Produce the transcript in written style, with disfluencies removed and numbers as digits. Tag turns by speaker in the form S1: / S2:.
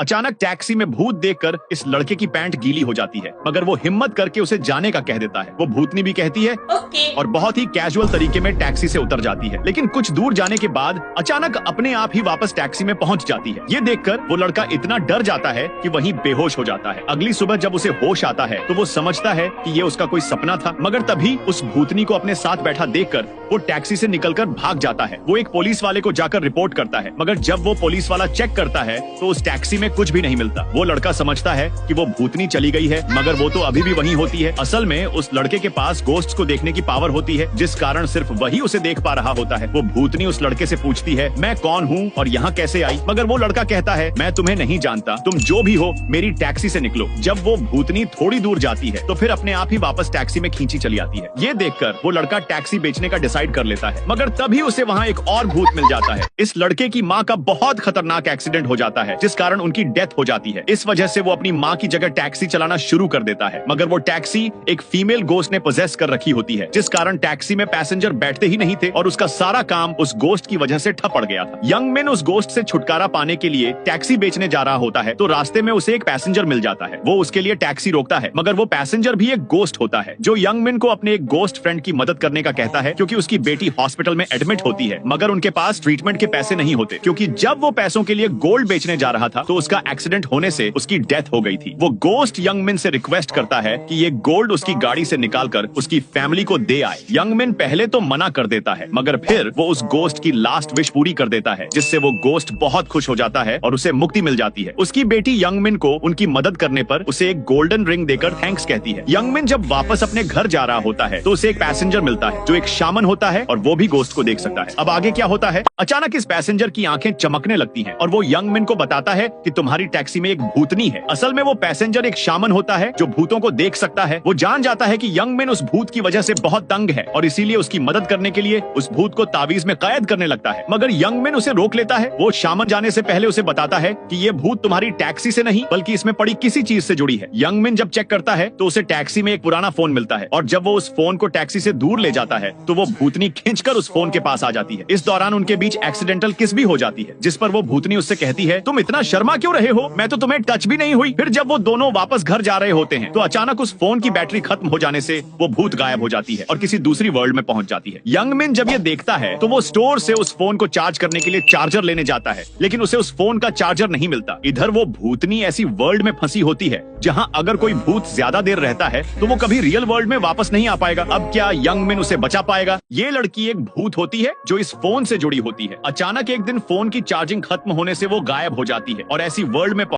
S1: अचानक टैक्सी में भूत देखकर इस लड़के की पैंट गीली हो जाती है, मगर वो हिम्मत करके उसे जाने का कह देता है। वो भूतनी भी कहती है
S2: ओके।
S1: और बहुत ही कैजुअल तरीके में टैक्सी से उतर जाती है। लेकिन कुछ दूर जाने के बाद अचानक अपने आप ही वापस टैक्सी में पहुंच जाती है। ये देखकर वो लड़का इतना डर जाता है कि वहीं बेहोश हो जाता है। अगली सुबह जब उसे होश आता है तो वो समझता है कि ये उसका कोई सपना था, मगर तभी उस भूतनी को अपने साथ बैठा देखकर वो टैक्सी से निकलकर भाग जाता है। वो एक पुलिस वाले को जाकर रिपोर्ट करता है, मगर जब वो पुलिस वाला चेक करता है तो उस टैक्सी में कुछ भी नहीं मिलता। वो लड़का समझता है कि वो भूतनी चली गई है, मगर वो तो अभी भी वहीं होती है। असल में उस लड़के के पास गोस्ट्स को देखने की पावर होती है, जिस कारण सिर्फ वही उसे देख पा रहा होता है। वो भूतनी उस लड़के से पूछती है, मैं कौन हूँ और यहाँ कैसे आई? मगर वो लड़का कहता है, मैं तुम्हें नहीं जानता, तुम जो भी हो मेरी टैक्सी से निकलो। जब वो भूतनी थोड़ी दूर जाती है तो फिर अपने आप ही वापस टैक्सी में खींची चली आती है। ये देखकर वो लड़का टैक्सी बेचने का डिसाइड कर लेता है, मगर तभी उसे वहाँ एक और भूत मिल जाता है। इस लड़के की माँ का बहुत खतरनाक एक्सीडेंट हो जाता है, जिस कारण उनकी डेथ हो जाती है। इस वजह से वो अपनी माँ की जगह टैक्सी चलाना शुरू कर देता है, मगर वो टैक्सी एक फीमेल गोस्ट ने पोजेस कर रखी होती है, जिस कारण टैक्सी में पैसेंजर बैठते ही नहीं थे और उसका सारा काम उस गोस्ट की वजह से ठप पड़ गया था। यंग मैन उस गोस्ट से छुटकारा पाने के लिए टैक्सी बेचने जा रहा होता है तो रास्ते में उसे एक पैसेंजर मिल जाता है। वो उसके लिए टैक्सी रोकता है, मगर वो पैसेंजर भी एक गोस्ट होता है, जो यंग मैन को अपने एक गोस्ट फ्रेंड की मदद करने का कहता है, क्योंकि उसकी बेटी हॉस्पिटल में एडमिट होती है, मगर उनके पास ट्रीटमेंट के पैसे नहीं होते, क्योंकि जब वो पैसों के लिए गोल्ड बेचने जा रहा था तो उसका एक्सीडेंट होने से उसकी डेथ हो गई थी। वो गोस्ट यंग मैन से रिक्वेस्ट करता है कि ये गोल्ड उसकी गाड़ी से निकालकर उसकी फैमिली को दे आए। यंग मैन पहले तो मना कर देता है, मगर फिर वो उस गोस्ट की लास्ट विश पूरी कर देता है, जिससे वो गोस्ट बहुत खुश हो जाता है और उसे मुक्ति मिल जाती है। उसकी बेटी यंग मैन को उनकी मदद करने पर उसे एक गोल्डन रिंग देकर थैंक्स कहती है। यंग मैन जब वापस अपने घर जा रहा होता है तो उसे एक पैसेंजर मिलता है, जो एक शामन होता है और वो भी गोस्ट को देख सकता है। अब आगे क्या होता है? अचानक इस पैसेंजर की आंखें चमकने लगती हैं और वो यंग मैन को बताता है कि तुम्हारी टैक्सी में एक भूतनी है। असल में वो पैसेंजर एक शामन होता है जो भूतों को देख सकता है। वो जान जाता है कि यंग मैन उस भूत की वजह से बहुत तंग है और इसीलिए उसकी मदद करने के लिए उस भूत को तावीज में कैद करने लगता है, मगर यंग मैन उसे रोक लेता है। वो शामन जाने से पहले उसे बताता है कि ये भूत तुम्हारी टैक्सी से नहीं बल्कि इसमें पड़ी किसी चीज से जुड़ी है। यंग मैन जब चेक करता है तो उसे टैक्सी में एक पुराना फोन मिलता है और जब वो उस फोन को टैक्सी से दूर ले जाता है तो वो भूतनी खींचकर उस फोन के पास आ जाती है। इस दौरान उनके बीच एक्सीडेंटल किस भी हो जाती है, जिस पर वो भूतनी उससे कहती है, तुम इतना शर्मा क्यों रहे हो, मैं तो तुम्हें टच भी नहीं हुई। फिर जब वो दोनों वापस घर जा रहे होते हैं तो अचानक उस फोन की बैटरी खत्म हो जाने से वो भूत गायब हो जाती है और किसी दूसरी वर्ल्ड में पहुंच जाती है। यंग मैन जब ये देखता है तो वो स्टोर से उस फोन को चार्ज करने के लिए चार्जर लेने जाता है, लेकिन उसे उस फोन का चार्जर नहीं मिलता। इधर वो भूतनी ऐसी वर्ल्ड में फंसी होती है जहां अगर कोई भूत ज्यादा देर रहता है तो वो कभी रियल वर्ल्ड में वापस नहीं आ पाएगा। अब क्या यंग मैन उसे बचा पाएगा? ये लड़की एक भूत होती है जो इस फोन से जुड़ी होती है। अचानक एक दिन फोन की चार्जिंग खत्म होने से वो गायब हो जाती है और ऐसी वर्ल्ड में